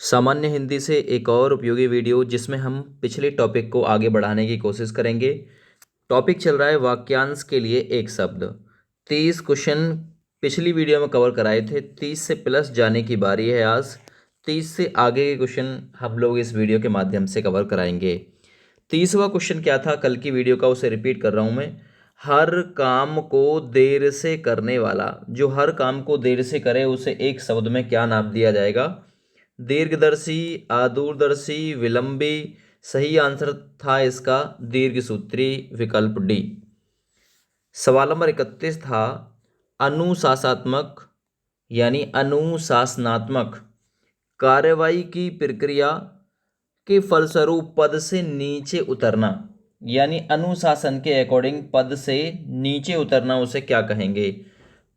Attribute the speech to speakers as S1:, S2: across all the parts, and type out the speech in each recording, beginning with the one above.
S1: सामान्य हिंदी से एक और उपयोगी वीडियो जिसमें हम पिछले टॉपिक को आगे बढ़ाने की कोशिश करेंगे। टॉपिक चल रहा है वाक्यांश के लिए एक शब्द। 30 क्वेश्चन पिछली वीडियो में कवर कराए थे। 30 से प्लस जाने की बारी है आज। 30 से आगे के क्वेश्चन हम लोग इस वीडियो के माध्यम से कवर कराएंगे। 30वां क्वेश्चन क्या था कल की वीडियो का, उसे रिपीट कर रहा हूँ मैं। हर काम को देर से करने वाला, जो हर काम को देर से करे उसे एक शब्द में क्या नाम दिया जाएगा? दीर्घदर्शी, अदूरदर्शी, विलंबी। सही आंसर था इसका दीर्घसूत्री, विकल्प डी। सवाल नंबर 31 था अनुशासनात्मक यानी अनुशासनात्मक कार्रवाई की प्रक्रिया के फलस्वरूप पद से नीचे उतरना, यानी अनुशासन के अकॉर्डिंग पद से नीचे उतरना उसे क्या कहेंगे?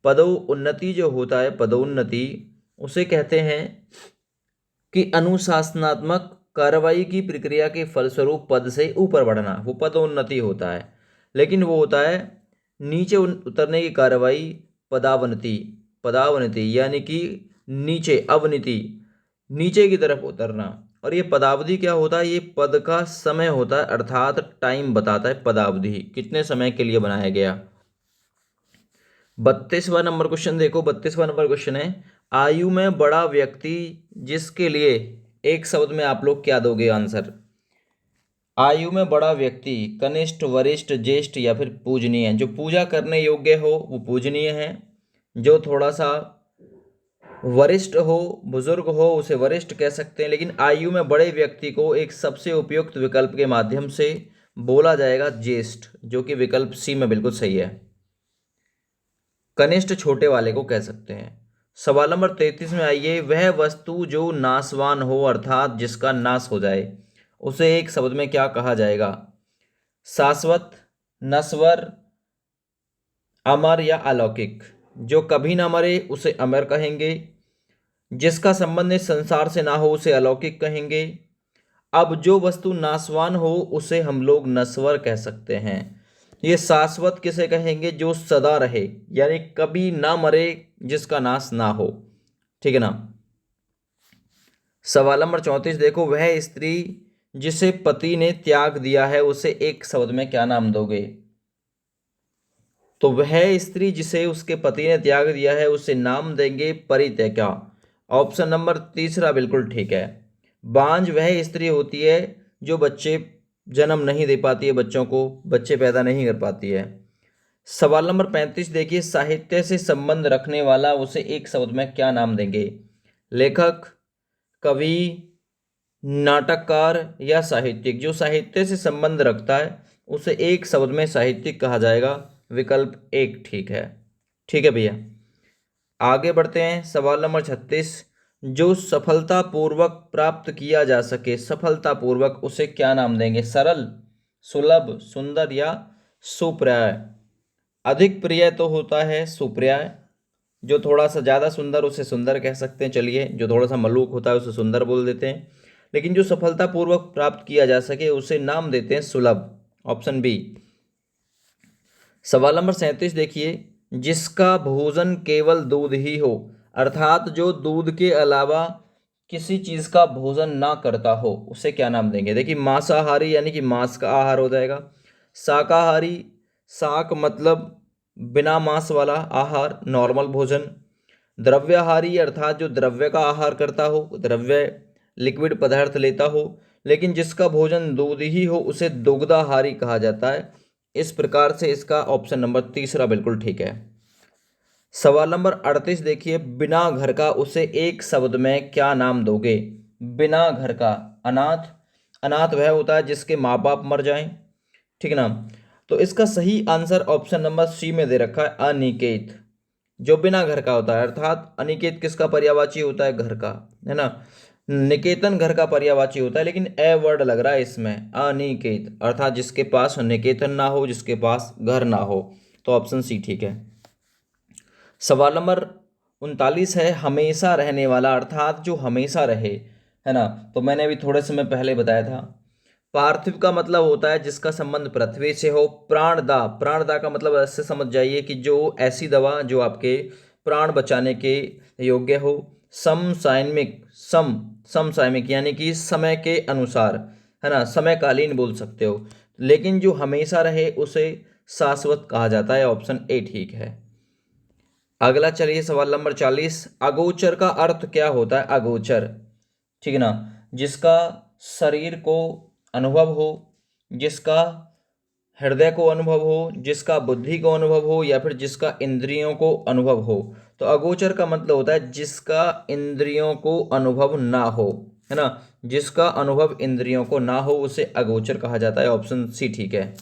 S1: पदोन्नति जो होता है, पदोन्नति उसे कहते हैं कि अनुशासनात्मक कार्रवाई की प्रक्रिया के फलस्वरूप पद से ऊपर बढ़ना, वो पदोन्नति होता है। लेकिन वो होता है नीचे उतरने की कार्रवाई पदावनति। पदावनति यानी कि नीचे, अवनति नीचे की तरफ उतरना। और ये पदावधि क्या होता है? ये पद का समय होता है, अर्थात टाइम बताता है पदावधि, कितने समय के लिए बनाया गया। 32वां नंबर क्वेश्चन देखो। 32वां नंबर क्वेश्चन है आयु में बड़ा व्यक्ति, जिसके लिए एक शब्द में आप लोग क्या दोगे आंसर? आयु में बड़ा व्यक्ति कनिष्ठ, वरिष्ठ, ज्येष्ठ या फिर पूजनीय। जो पूजा करने योग्य हो वो पूजनीय है, जो थोड़ा सा वरिष्ठ हो, बुजुर्ग हो, उसे वरिष्ठ कह सकते हैं। लेकिन आयु में बड़े व्यक्ति को एक सबसे उपयुक्त विकल्प के माध्यम से बोला जाएगा ज्येष्ठ, जो कि विकल्प सी में बिल्कुल सही है। कनिष्ठ छोटे वाले को कह सकते हैं। सवाल नंबर 33 में आइए। वह वस्तु जो नाशवान हो, अर्थात जिसका नाश हो जाए, उसे एक शब्द में क्या कहा जाएगा? शाश्वत, नश्वर, अमर या अलौकिक। जो कभी ना मरे उसे अमर कहेंगे, जिसका संबंध इस संसार से ना हो उसे अलौकिक कहेंगे। अब जो वस्तु नाशवान हो उसे हम लोग नश्वर कह सकते हैं। ये शाश्वत किसे कहेंगे? जो सदा रहे, यानी कभी ना मरे, जिसका नाश ना हो। ठीक है ना। सवाल नंबर 34 देखो। वह स्त्री जिसे पति ने त्याग दिया है, उसे एक शब्द में क्या नाम दोगे? तो वह स्त्री जिसे उसके पति ने त्याग दिया है उसे नाम देंगे परित्यक्ता। ऑप्शन नंबर तीसरा बिल्कुल ठीक है। बांझ वह स्त्री होती है जो बच्चे जन्म नहीं दे पाती है, बच्चों को बच्चे पैदा नहीं कर पाती है। सवाल नंबर 35 देखिए। साहित्य से संबंध रखने वाला, उसे एक शब्द में क्या नाम देंगे? लेखक, कवि, नाटककार या साहित्यिक। जो साहित्य से संबंध रखता है उसे एक शब्द में साहित्यिक कहा जाएगा, विकल्प एक ठीक है। ठीक है भैया, आगे बढ़ते हैं। सवाल नंबर 36। जो सफलतापूर्वक प्राप्त किया जा सके, सफलतापूर्वक, उसे क्या नाम देंगे? सरल, सुलभ, सुंदर या सुप्राय। अधिक प्रिय तो होता है सुप्राय। जो थोड़ा सा ज़्यादा सुंदर उसे सुंदर कह सकते हैं। चलिए, जो थोड़ा सा मलूक होता है उसे सुंदर बोल देते हैं। लेकिन जो सफलतापूर्वक प्राप्त किया जा सके उसे नाम देते हैं सुलभ, ऑप्शन बी। सवाल नंबर 37 देखिए। जिसका भोजन केवल दूध ही हो, अर्थात जो दूध के अलावा किसी चीज का भोजन ना करता हो, उसे क्या नाम देंगे? देखिए, मांसाहारी यानी कि मांस का आहार हो जाएगा। शाकाहारी, शाक मतलब बिना मांस वाला आहार, नॉर्मल भोजन। द्रव्याहारी अर्थात जो द्रव्य का आहार करता हो, द्रव्य लिक्विड पदार्थ लेता हो, लेकिन जिसका भोजन दूध ही हो उसे दुग्धाहारी कहा जाता है। इस प्रकार से इसका ऑप्शन नंबर तीसरा बिल्कुल ठीक है। सवाल नंबर 38 देखिए। बिना घर का, उसे एक शब्द में क्या नाम दोगे? बिना घर का, अनाथ। अनाथ वह होता है जिसके माँ बाप मर जाएं। ठीक ना। तो इसका सही आंसर ऑप्शन नंबर सी में दे रखा है, अनिकेत। जो बिना घर का होता है, अर्थात अनिकेत किसका पर्यायवाची होता है? घर का, है ना। निकेतन घर का पर्यायवाची होता है, लेकिन ए वर्ड लग रहा है इसमें, अनिकेत, अर्थात जिसके पास निकेतन ना हो, जिसके पास घर ना हो। तो ऑप्शन सी ठीक है। सवाल नंबर 39 है हमेशा रहने वाला, अर्थात जो हमेशा रहे, है ना। तो मैंने अभी थोड़े समय पहले बताया था। पार्थिव का मतलब होता है जिसका संबंध पृथ्वी से हो। प्राणदा, प्राणदा का मतलब ऐसे समझ जाइए कि जो ऐसी दवा जो आपके प्राण बचाने के योग्य हो। समसामयिक, समसामयिक यानी कि समय के अनुसार, है ना, समयकालीन बोल सकते हो। लेकिन जो हमेशा रहे उसे शाश्वत कहा जाता है। ऑप्शन ए ठीक है। अगला चलिए सवाल नंबर 40। अगोचर का अर्थ क्या होता है? अगोचर, ठीक है ना, जिसका शरीर को अनुभव हो, जिसका हृदय को अनुभव हो, जिसका बुद्धि को अनुभव हो, या फिर जिसका इंद्रियों को अनुभव हो। तो अगोचर का मतलब होता है जिसका इंद्रियों को अनुभव ना हो, है ना, जिसका अनुभव इंद्रियों को ना हो उसे अगोचर कहा जाता है। ऑप्शन सी ठीक है।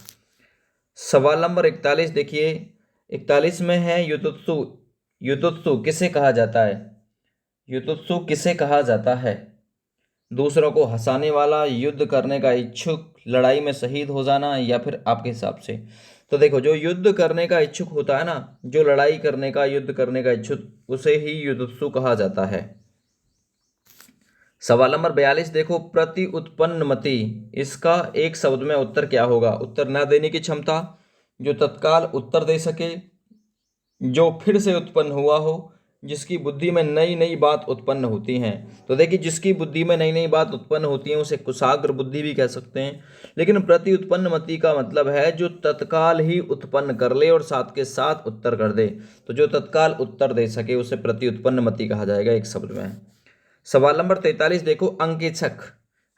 S1: सवाल नंबर 41 देखिए। 41 में है युतुत्सु। युतुत्सु किसे कहा जाता है? युतुत्सु किसे कहा जाता है? दूसरों को हंसाने वाला, युद्ध करने का इच्छुक, लड़ाई में शहीद हो जाना, या फिर आपके हिसाब से? तो देखो, जो युद्ध करने का इच्छुक होता है ना, जो लड़ाई करने का, युद्ध करने का इच्छुक, उसे ही युद्धत्सु कहा जाता है। सवाल नंबर 42 देखो। प्रति उत्पन्नमति, इसका एक शब्द में उत्तर क्या होगा? उत्तर न देने की क्षमता, जो तत्काल उत्तर दे सके, जो फिर से उत्पन्न हुआ हो, जिसकी बुद्धि में नई नई बात उत्पन्न होती हैं। तो देखिए, जिसकी बुद्धि में नई नई बात उत्पन्न होती है उसे कुशाग्र बुद्धि भी कह सकते हैं। लेकिन प्रति उत्पन्न मति का मतलब है जो तत्काल ही उत्पन्न कर ले और साथ के साथ उत्तर कर दे। तो जो तत्काल उत्तर दे सके उसे प्रति उत्पन्न मति कहा जाएगा एक शब्द में। सवाल नंबर 43 देखो। अंकेक्षक,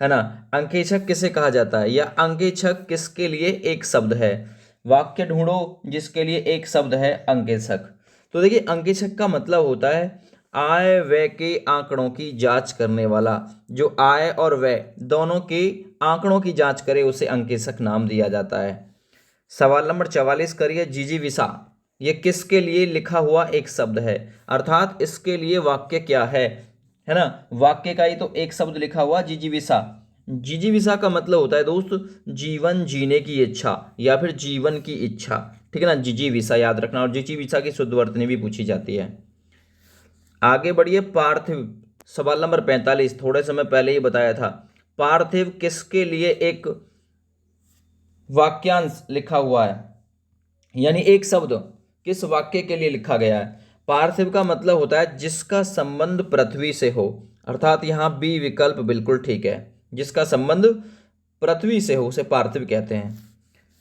S1: है ना, अंकेक्षक किसे कहा जाता है, या अंकेक्षक किसके लिए एक शब्द है? वाक्य ढूंढो जिसके लिए एक शब्द है अंकेक्षक। तो देखिए, अंकेक्षक का मतलब होता है आय व्यय के आंकड़ों की जांच करने वाला। जो आय और व्यय दोनों के आंकड़ों की जांच करे उसे अंकेक्षक नाम दिया जाता है। सवाल नंबर 44 करिए। जिजीविषा, ये किसके लिए लिखा हुआ एक शब्द है? अर्थात इसके लिए वाक्य क्या है ना, वाक्य का ही तो एक शब्द लिखा हुआ जिजीविषा। जिजीविषा का मतलब होता है दोस्त जीवन जीने की इच्छा या फिर जीवन की इच्छा, ठीक है ना, जिजीविषा याद रखना। और जिजीविषा की शुद्ध वर्तनी भी पूछी जाती है। आगे बढ़िए। पार्थिव, सवाल नंबर 45, थोड़े समय पहले ही बताया था। पार्थिव किसके लिए एक वाक्यांश लिखा हुआ है, यानी एक शब्द किस वाक्य के लिए लिखा गया है? पार्थिव का मतलब होता है जिसका संबंध पृथ्वी से हो, अर्थात यहां बी विकल्प बिल्कुल ठीक है। जिसका संबंध पृथ्वी से हो उसे पार्थिव कहते हैं।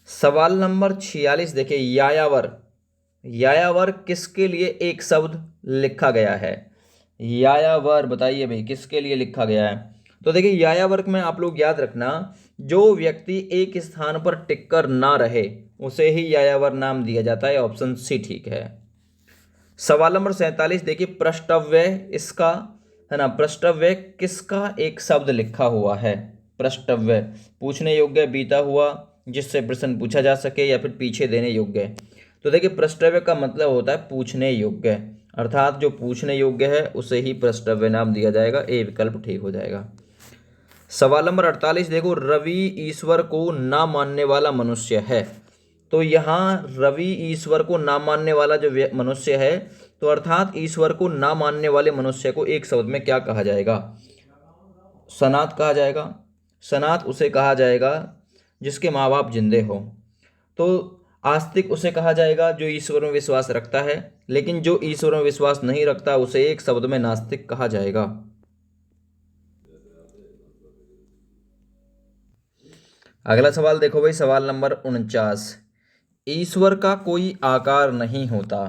S1: सवाल नंबर 46 देखिए। यायावर, यायावर किसके लिए एक शब्द लिखा गया है? यायावर बताइए भाई किसके लिए लिखा गया है? तो देखिए, यायावर में आप लोग याद रखना, जो व्यक्ति एक स्थान पर टिककर ना रहे उसे ही यायावर नाम दिया जाता है। ऑप्शन सी ठीक है। सवाल नंबर 47 देखिए। प्रष्टव्य, इसका, है ना, प्रष्टव्य किसका एक शब्द लिखा हुआ है? प्रष्टव्य पूछने योग्य, बीता हुआ, जिससे प्रश्न पूछा जा सके, या फिर पीछे देने योग्य। तो देखिए, प्रष्टव्य का मतलब होता है पूछने योग्य, अर्थात जो पूछने योग्य है उसे ही प्रष्टव्य नाम दिया जाएगा। ए विकल्प ठीक हो जाएगा। सवाल नंबर 48 देखो। रवि ईश्वर को ना मानने वाला मनुष्य है। तो यहाँ रवि ईश्वर को ना मानने वाला जो मनुष्य है, तो अर्थात ईश्वर को ना मानने वाले मनुष्य को एक शब्द में क्या कहा जाएगा? सनात कहा जाएगा। सनात उसे कहा जाएगा जिसके माँ बाप जिंदे हो। तो आस्तिक उसे कहा जाएगा जो ईश्वर में विश्वास रखता है, लेकिन जो ईश्वर में विश्वास नहीं रखता उसे एक शब्द में नास्तिक कहा जाएगा। अगला सवाल देखो भाई। सवाल नंबर 49। ईश्वर का कोई आकार नहीं होता,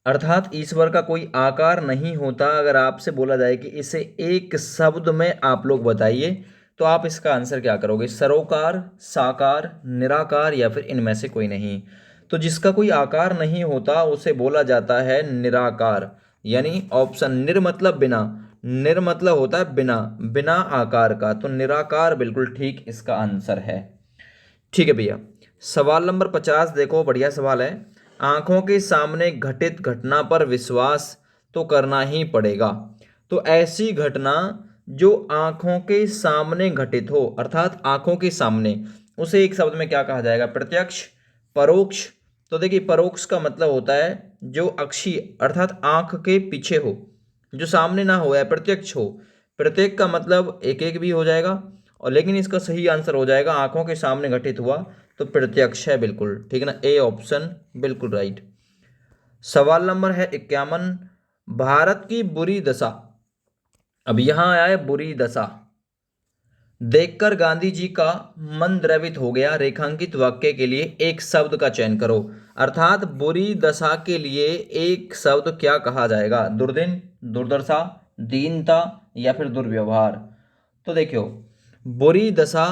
S1: अर्थात ईश्वर का कोई आकार नहीं होता। अगर आपसे बोला जाए कि इसे एक शब्द में आप लोग बताइए, तो आप इसका आंसर क्या करोगे? सरोकार, साकार, निराकार, या फिर इनमें से कोई नहीं? तो जिसका कोई आकार नहीं होता उसे बोला जाता है निराकार, यानी ऑप्शन निर मतलब बिना, निर मतलब होता है बिना, बिना आकार का। तो निराकार बिल्कुल ठीक इसका आंसर है। ठीक है भैया। सवाल नंबर 50 देखो, बढ़िया सवाल है। आंखों के सामने घटित घटना पर विश्वास तो करना ही पड़ेगा। तो ऐसी घटना जो आंखों के सामने घटित हो, अर्थात आंखों के सामने, उसे एक शब्द में क्या कहा जाएगा? प्रत्यक्ष, परोक्ष। तो देखिए, परोक्ष का मतलब होता है जो अक्षी, अर्थात आंख के पीछे हो, जो सामने ना हो, या प्रत्यक्ष हो। प्रत्येक का मतलब एक एक भी हो जाएगा, और लेकिन इसका सही आंसर हो जाएगा आंखों के सामने घटित हुआ, तो प्रत्यक्ष है बिल्कुल ठीक है ना। ए ऑप्शन बिल्कुल राइट। सवाल नंबर है 51। भारत की बुरी दशा अब यहाँ आया है बुरी दशा। देखकर गांधी जी का मन द्रवित हो गया। रेखांकित वाक्य के लिए एक शब्द का चयन करो। अर्थात बुरी दशा के लिए एक शब्द क्या कहा जाएगा? दुर्दिन, दुर्दशा, दीनता या फिर दुर्व्यवहार। तो देखियो, बुरी दशा,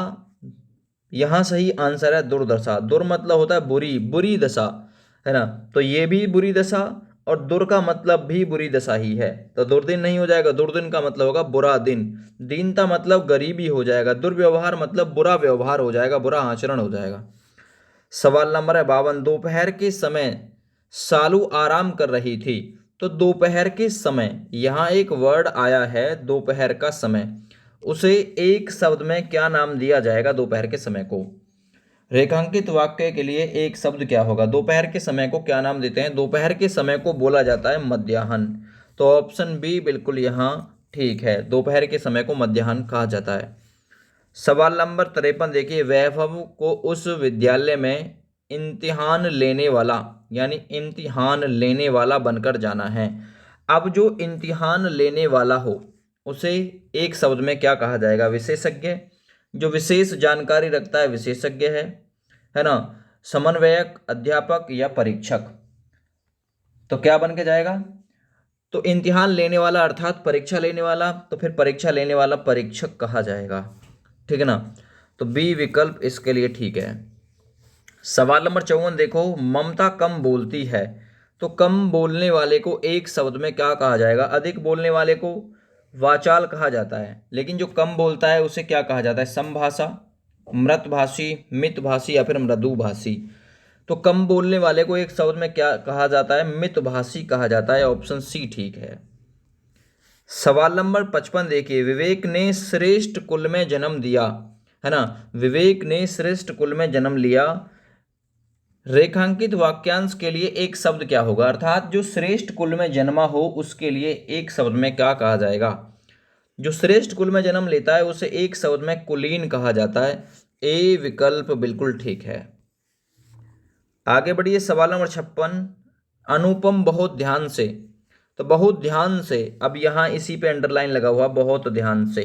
S1: यहाँ सही आंसर है दुर्दशा। दुर मतलब होता है बुरी, बुरी दशा, है ना। तो ये भी बुरी दशा और दुर का मतलब भी बुरी दशा ही है, तो दुर्दिन नहीं हो जाएगा। दुर्दिन का मतलब होगा बुरा दिन। दीनता मतलब गरीबी हो जाएगा। दुर्व्यवहार मतलब बुरा व्यवहार हो जाएगा, बुरा आचरण हो जाएगा। सवाल नंबर है 52। दोपहर के समय सालू आराम कर रही थी। तो दोपहर के समय, यहाँ एक वर्ड आया है दोपहर का समय, उसे एक शब्द में क्या नाम दिया जाएगा दोपहर के समय को? रेखांकित वाक्य के लिए एक शब्द क्या होगा? दोपहर के समय को क्या नाम देते हैं? दोपहर के समय को बोला जाता है मध्याह्न। तो ऑप्शन बी बिल्कुल यहाँ ठीक है, दोपहर के समय को मध्याह्न कहा जाता है। सवाल नंबर 53 देखिए, वैभव को उस विद्यालय में इम्तिहान लेने वाला, यानी इम्तिहान लेने वाला बनकर जाना है। अब जो इम्तिहान लेने वाला हो उसे एक शब्द में क्या कहा जाएगा? विशेषज्ञ। जो विशेष जानकारी रखता है विशेषज्ञ है ना। समन्वयक, अध्यापक या परीक्षक। तो क्या बन के जाएगा? तो इम्तिहान लेने वाला अर्थात परीक्षा लेने वाला, तो फिर परीक्षा लेने वाला परीक्षक कहा जाएगा, ठीक है ना। तो बी विकल्प इसके लिए ठीक है। सवाल नंबर 54 देखो, ममता कम बोलती है। तो कम बोलने वाले को एक शब्द में क्या कहा जाएगा? अधिक बोलने वाले को वाचाल कहा जाता है, लेकिन जो कम बोलता है उसे क्या कहा जाता है? समभाषा, मृतभाषी, मितभाषी या फिर मृदुभाषी। तो कम बोलने वाले को एक शब्द में क्या कहा जाता है? मितभाषी कहा जाता है। ऑप्शन सी ठीक है। सवाल नंबर 55 देखिए, विवेक ने श्रेष्ठ कुल में जन्म दिया, है ना। विवेक ने श्रेष्ठ कुल में जन्म लिया। रेखांकित वाक्यांश के लिए एक शब्द क्या होगा? अर्थात जो श्रेष्ठ कुल में जन्मा हो उसके लिए एक शब्द में क्या कहा जाएगा? जो श्रेष्ठ कुल में जन्म लेता है उसे एक शब्द में कुलीन कहा जाता है। ए विकल्प बिल्कुल ठीक है। आगे बढ़िए, सवाल नंबर 56। अनुपम बहुत ध्यान से। तो बहुत ध्यान से, अब यहाँ इसी पे अंडरलाइन लगा हुआ, बहुत ध्यान से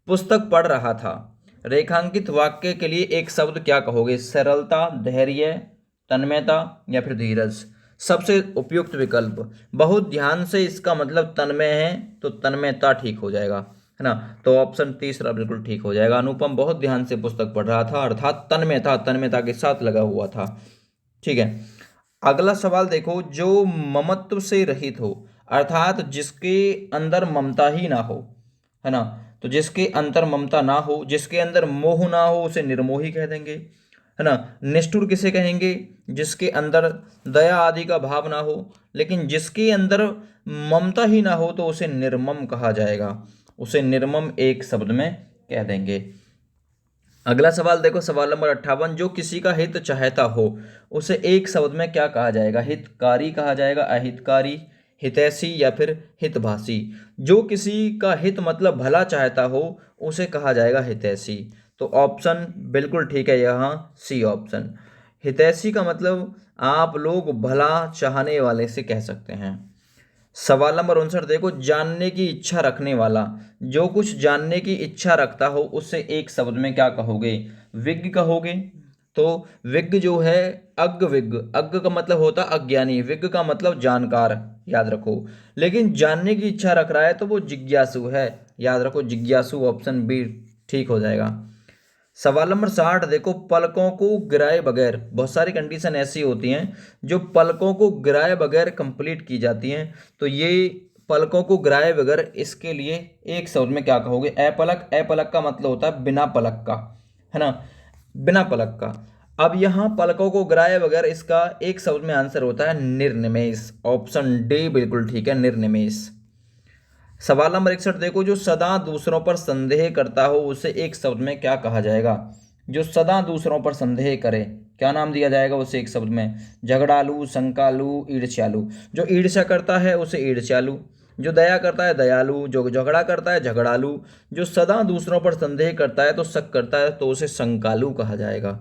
S1: पुस्तक पढ़ रहा था। रेखांकित वाक्य के लिए एक शब्द क्या कहोगे? सरलता, धैर्य, तन्मयता या फिर धीरज। सबसे उपयुक्त विकल्प बहुत ध्यान से, इसका मतलब तन्मय है, तो तन्मयता ठीक हो जाएगा, है ना। तो ऑप्शन तीसरा बिल्कुल ठीक हो जाएगा। अनुपम बहुत ध्यान से पुस्तक पढ़ रहा था अर्थात तन्मय था, तन्मयता के साथ लगा हुआ था, ठीक है। अगला सवाल देखो, जो ममत्व से रहित हो, अर्थात जिसके अंदर ममता ही ना हो, है ना। तो जिसके अंदर ममता ना हो, जिसके अंदर मोह ना हो, उसे निर्मोही कह देंगे, है ना। निष्ठुर किसे कहेंगे? जिसके अंदर दया आदि का भाव ना हो। लेकिन जिसके अंदर ममता ही ना हो तो उसे निर्मम कहा जाएगा, उसे निर्मम एक शब्द में कह देंगे। अगला सवाल देखो, सवाल नंबर 58। जो किसी का हित चाहता हो उसे एक शब्द में क्या कहा जाएगा? हितकारी कहा जाएगा, अहितकारी, हितैषी या फिर हितभाषी। जो किसी का हित मतलब भला चाहता हो उसे कहा जाएगा हितैषी। तो ऑप्शन बिल्कुल ठीक है यहाँ, सी ऑप्शन। हितैषी का मतलब आप लोग भला चाहने वाले से कह सकते हैं। सवाल नंबर 59 देखो, जानने की इच्छा रखने वाला। जो कुछ जानने की इच्छा रखता हो उससे एक शब्द में क्या कहोगे? विज्ञ कहोगे। तो विज्ञ जो है, अज्ञ विज्ञ, अज्ञ का मतलब होता अज्ञानी, विज्ञ का मतलब जानकार, याद रखो। लेकिन जानने की इच्छा रख रहा है तो वो जिज्ञासु है, याद रखो जिज्ञासु। ऑप्शन बी ठीक हो जाएगा। सवाल नंबर 60 देखो, पलकों को गिराए बगैर। बहुत सारी कंडीशन ऐसी होती हैं जो पलकों को गिराए बगैर कंप्लीट की जाती हैं। तो ये पलकों को गिराए बगैर, इसके लिए एक शब्द में क्या कहोगे? अपलक। अपलक का मतलब होता है बिना पलक का, है ना, बिना पलक का। अब यहाँ पलकों को गिराए बगैर, इसका एक शब्द में आंसर होता है निर्निमेष। ऑप्शन डी बिल्कुल ठीक है, निर्निमेष। सवाल नंबर 61 देखो, जो सदा दूसरों पर संदेह करता हो उसे एक शब्द में क्या कहा जाएगा? जो सदा दूसरों पर संदेह करे, क्या नाम दिया जाएगा उसे एक शब्द में? झगड़ालू, शंकालू, ईर्ष्यालु। जो ईर्ष्या करता है उसे ईर्ष्यालु, जो दया करता है दयालु, जो झगड़ा करता है झगड़ालू, जो सदा दूसरों पर संदेह करता है तो शक करता है तो उसे शंकालु कहा जाएगा।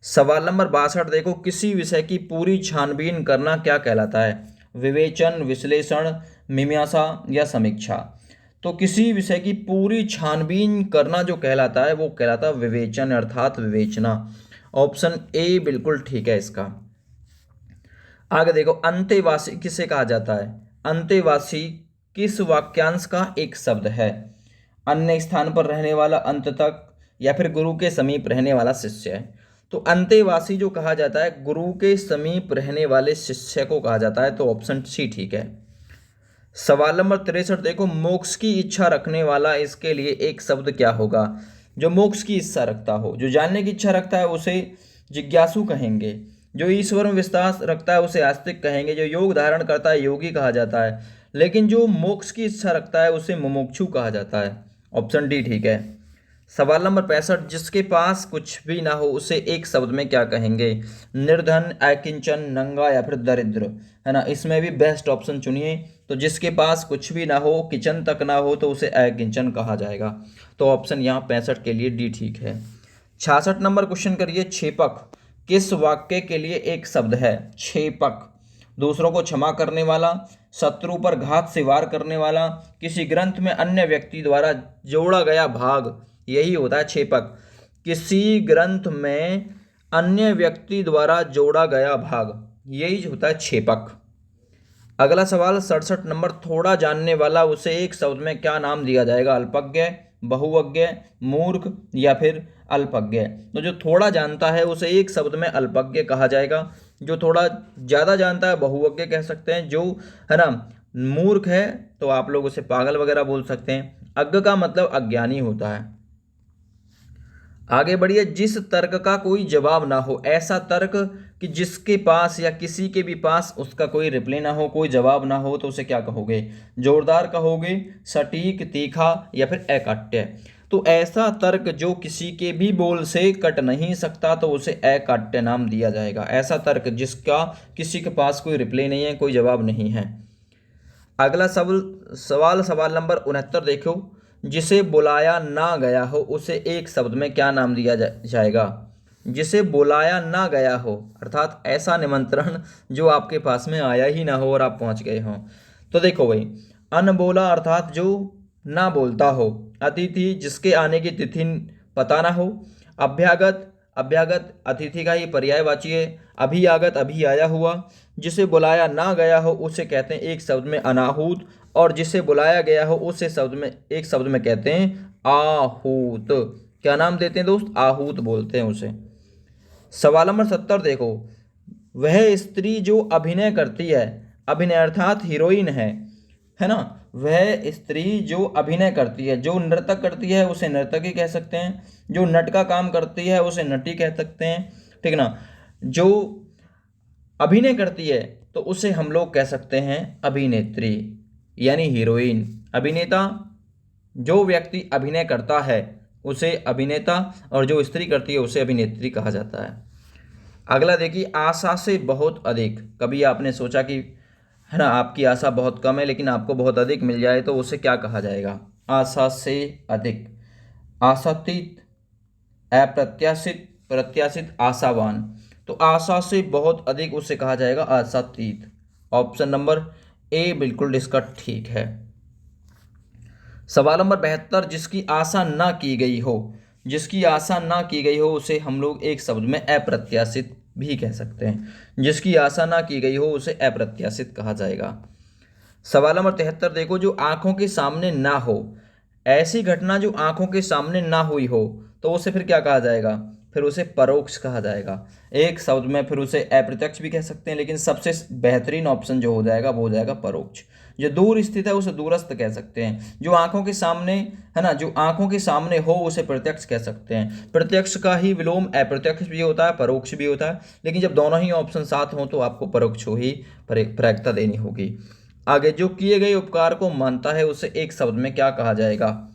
S1: सवाल नंबर 62 देखो, किसी विषय की पूरी छानबीन करना क्या कहलाता है? विवेचन, विश्लेषण, मीमांसा या समीक्षा। तो किसी विषय की पूरी छानबीन करना जो कहलाता है वो कहलाता है विवेचन, अर्थात विवेचना। ऑप्शन ए बिल्कुल ठीक है इसका। आगे देखो, अंतेवासी किसे कहा जाता है? अंतेवासी किस वाक्यांश का एक शब्द है? अन्य स्थान पर रहने वाला, अंत तक, या फिर गुरु के समीप रहने वाला शिष्य है। तो अंतेवासी जो कहा जाता है गुरु के समीप रहने वाले शिष्य को कहा जाता है, तो ऑप्शन सी ठीक है। सवाल नंबर 63 देखो, मोक्ष की इच्छा रखने वाला, इसके लिए एक शब्द क्या होगा? जो मोक्ष की इच्छा रखता हो, जो जानने की इच्छा रखता है उसे जिज्ञासु कहेंगे। जो ईश्वर में विश्वास रखता है उसे आस्तिक कहेंगे। जो योग धारण करता है योगी कहा जाता है। लेकिन जो मोक्ष की इच्छा रखता है उसे मुमुक्षु कहा जाता है। ऑप्शन डी ठीक है। सवाल नंबर 65, जिसके पास कुछ भी ना हो उसे एक शब्द में क्या कहेंगे? निर्धन, अकिंचन, नंगा, या फिर दरिद्र, है ना। इसमें भी बेस्ट ऑप्शन चुनिए। तो जिसके पास कुछ भी ना हो, किचन तक ना हो, तो उसे अकिंचन कहा जाएगा। तो ऑप्शन यहाँ 65 के लिए डी ठीक है। 66 नंबर क्वेश्चन करिए, छेपक किस वाक्य के लिए एक शब्द है? छेपक दूसरों को क्षमा करने वाला, शत्रु पर घात से वार करने वाला, किसी ग्रंथ में अन्य व्यक्ति द्वारा जोड़ा गया भाग, यही होता है छेपक। किसी ग्रंथ में अन्य व्यक्ति द्वारा जोड़ा गया भाग, यही होता है छेपक। अगला सवाल 67 नंबर, थोड़ा जानने वाला उसे एक शब्द में क्या नाम दिया जाएगा? अल्पज्ञ, बहुअज्ञ, मूर्ख, या फिर अल्पज्ञ। तो जो थोड़ा जानता है उसे एक शब्द में अल्पज्ञ कहा जाएगा। जो थोड़ा ज़्यादा जानता है बहुअज्ञ कह सकते हैं। जो है ना मूर्ख है तो आप लोग उसे पागल वगैरह बोल सकते हैं। अज्ञ का मतलब अज्ञानी होता है। आगे बढ़िए, जिस तर्क का कोई जवाब ना हो, ऐसा तर्क कि जिसके पास या किसी के भी पास उसका कोई रिप्लाई ना हो, कोई जवाब ना हो, तो उसे क्या कहोगे? जोरदार कहोगे, सटीक, तीखा, या फिर अकाट्य। तो ऐसा तर्क जो किसी के भी बोल से कट नहीं सकता तो उसे अकाट्य नाम दिया जाएगा। ऐसा तर्क जिसका किसी के पास कोई रिप्लाई नहीं है, कोई जवाब नहीं है। अगला सवाल नंबर 69 देखो, जिसे बुलाया ना गया हो उसे एक शब्द में क्या नाम दिया जाएगा? जिसे बुलाया ना गया हो अर्थात ऐसा निमंत्रण जो आपके पास में आया ही ना हो और आप पहुंच गए हों। तो देखो भाई, अनबोला अर्थात जो ना बोलता हो। अतिथि जिसके आने की तिथि पता ना हो। अभ्यागत, अभ्यागत अतिथि का ही पर्यायवाची है। अभी आगत, अभी आया हुआ। जिसे बुलाया ना गया हो उसे कहते हैं एक शब्द में अनाहूत, और जिसे बुलाया गया हो उसे एक शब्द में कहते हैं आहूत। क्या नाम देते हैं दोस्त? आहूत बोलते हैं उसे। सवाल नंबर 70 देखो, वह स्त्री जो अभिनय करती है, अभिनय अर्थात हीरोइन है ना। वह स्त्री जो अभिनय करती है, जो नृत्य करती है उसे नर्तकी कह सकते हैं। जो नट का काम करती है उसे नटी कह सकते हैं, ठीक ना। जो अभिनय करती है तो उसे हम लोग कह सकते हैं अभिनेत्री, यानी हीरोइन। अभिनेता, जो व्यक्ति अभिनय करता है उसे अभिनेता, और जो स्त्री करती है उसे अभिनेत्री कहा जाता है। अगला देखिए, आशा से बहुत अधिक। कभी आपने सोचा कि है ना आपकी आशा बहुत कम है लेकिन आपको बहुत अधिक मिल जाए तो उसे क्या कहा जाएगा? आशा से अधिक, आशातीत, अप्रत्याशित, प्रत्याशित, आशावान। तो आशा से बहुत अधिक उसे कहा जाएगा आशातीत। ऑप्शन नंबर ए बिल्कुल इसका ठीक है। सवाल नंबर 72, जिसकी आशा ना की गई हो, जिसकी आशा ना की गई हो उसे हम लोग एक शब्द में अप्रत्याशित भी कह सकते हैं। जिसकी आशा ना की गई हो उसे अप्रत्याशित कहा जाएगा। सवाल नंबर 73 देखो, जो आंखों के सामने ना हो, ऐसी घटना जो आंखों के सामने ना हुई हो तो उसे फिर क्या कहा जाएगा? फिर उसे परोक्ष कहा जाएगा। एक शब्द में फिर उसे अप्रत्यक्ष भी कह सकते हैं, लेकिन सबसे बेहतरीन ऑप्शन जो हो जाएगा वो हो जाएगा परोक्ष। जो दूर स्थित है उसे दूरस्थ कह सकते हैं। जो आंखों के सामने है ना, जो आंखों के सामने हो उसे प्रत्यक्ष कह सकते हैं। प्रत्यक्ष का ही विलोम अप्रत्यक्ष भी होता है, परोक्ष भी होता है, लेकिन जब दोनों ही ऑप्शन साथ हों तो आपको परोक्ष को ही प्रायिकता देनी होगी। आगे, जो किए गए उपकार को मानता है उसे एक शब्द में क्या कहा जाएगा?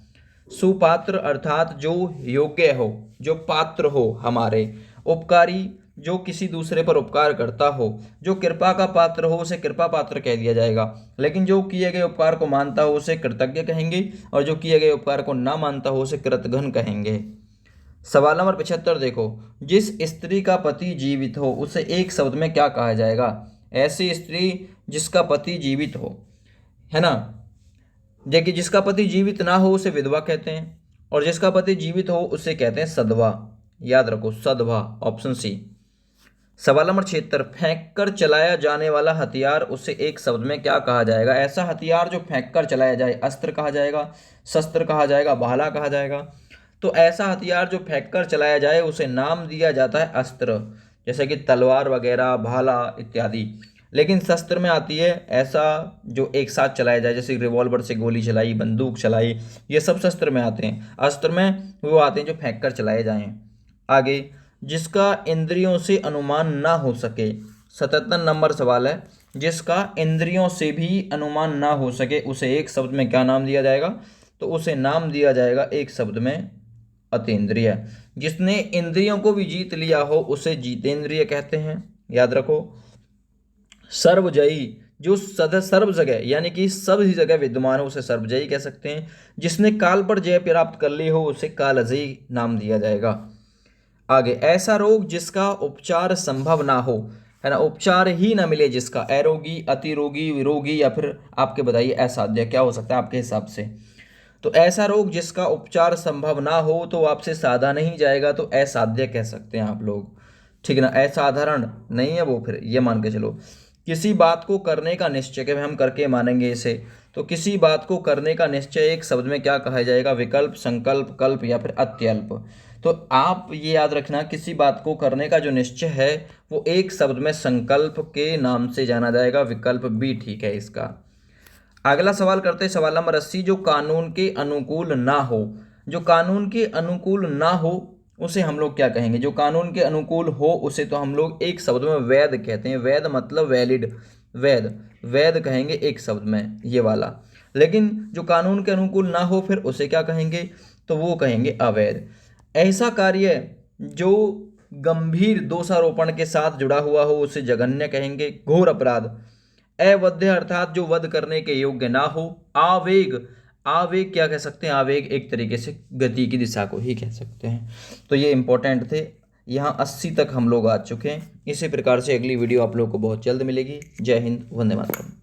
S1: सुपात्र अर्थात जो योग्य हो, जो पात्र हो हमारे। उपकारी, जो किसी दूसरे पर उपकार करता हो। जो कृपा का पात्र हो उसे कृपा पात्र कह दिया जाएगा, लेकिन जो किए गए उपकार को मानता हो उसे कृतज्ञ कहेंगे, और जो किए गए उपकार को ना मानता हो उसे कृतघ्न कहेंगे। सवाल नंबर 75 देखो, जिस स्त्री का पति जीवित हो उसे एक शब्द में क्या कहा जाएगा? ऐसी स्त्री जिसका पति जीवित हो, है ना। देखिए, जिसका पति जीवित ना हो उसे विधवा कहते हैं, और जिसका पति जीवित हो उसे कहते हैं सधवा। याद रखो, सधवा, ऑप्शन सी। सवाल नंबर 76, फेंक कर चलाया जाने वाला हथियार उसे एक शब्द में क्या कहा जाएगा? ऐसा हथियार जो फेंक कर चलाया जाए, अस्त्र कहा जाएगा, शस्त्र कहा जाएगा, भाला कहा जाएगा? तो ऐसा हथियार जो फेंक कर चलाया जाए उसे नाम दिया जाता है अस्त्र, जैसे कि तलवार वगैरह, भाला इत्यादि। लेकिन शस्त्र में आती है ऐसा जो एक साथ चलाया जाए, जैसे रिवॉल्वर से गोली चलाई, बंदूक चलाई, ये सब शस्त्र में आते हैं। अस्त्र में वो आते हैं जो फेंक कर चलाए जाएं। आगे, जिसका इंद्रियों से अनुमान ना हो सके, 77 नंबर सवाल है। जिसका इंद्रियों से भी अनुमान ना हो सके उसे एक शब्द में क्या नाम दिया जाएगा? तो उसे नाम दिया जाएगा एक शब्द में अतीन्द्रिय। जिसने इंद्रियों को भी जीत लिया हो उसे जीतेंद्रिय कहते हैं। याद रखो, सर्वजयी, जो सदा सर्व जगह यानी कि सभी जगह विद्यमान हो उसे सर्वजयी कह सकते हैं। जिसने काल पर जय प्राप्त कर ली हो उसे कालजयी नाम दिया जाएगा। आगे, ऐसा रोग जिसका उपचार संभव ना हो, है ना, उपचार ही ना मिले जिसका, अरोगी, अतिरोगी, विरोगी, या फिर आपके बताइए असाध्य, क्या हो सकता है आपके हिसाब से? तो ऐसा रोग जिसका उपचार संभव ना हो तो आपसे साधा नहीं जाएगा, तो असाध्य कह सकते हैं आप लोग, ठीक है ना। असाधारण नहीं है वो, फिर ये मान के चलो। किसी बात को करने का निश्चय, के हम करके मानेंगे इसे, तो किसी बात को करने का निश्चय एक शब्द में क्या कहा जाएगा? विकल्प, संकल्प, कल्प, या फिर अत्यल्प। तो आप ये याद रखना, किसी बात को करने का जो निश्चय है वो एक शब्द में संकल्प के नाम से जाना जाएगा, विकल्प भी ठीक है इसका। अगला सवाल करते हैं, सवाल नंबर 80, जो कानून के अनुकूल ना हो। जो कानून के अनुकूल ना हो उसे हम लोग क्या कहेंगे? जो कानून के अनुकूल हो उसे तो हम लोग एक शब्द में वैध कहते हैं। वैध मतलब वैलिड, वैध, वैध कहेंगे एक शब्द में, ये वाला। लेकिन जो कानून के अनुकूल ना हो फिर उसे क्या कहेंगे? तो वो कहेंगे अवैध। ऐसा कार्य जो गंभीर दोषारोपण के साथ जुड़ा हुआ हो उसे जघन्य कहेंगे, घोर अपराध। अवध्य अर्थात जो वध करने के योग्य ना हो। आवेग, आवेग क्या कह सकते हैं? आवेग एक तरीके से गति की दिशा को ही कह सकते हैं। तो ये इंपॉर्टेंट थे। यहाँ 80 तक हम लोग आ चुके हैं। इसी प्रकार से अगली वीडियो आप लोग को बहुत जल्द मिलेगी। जय हिंद, वंदे मातरम।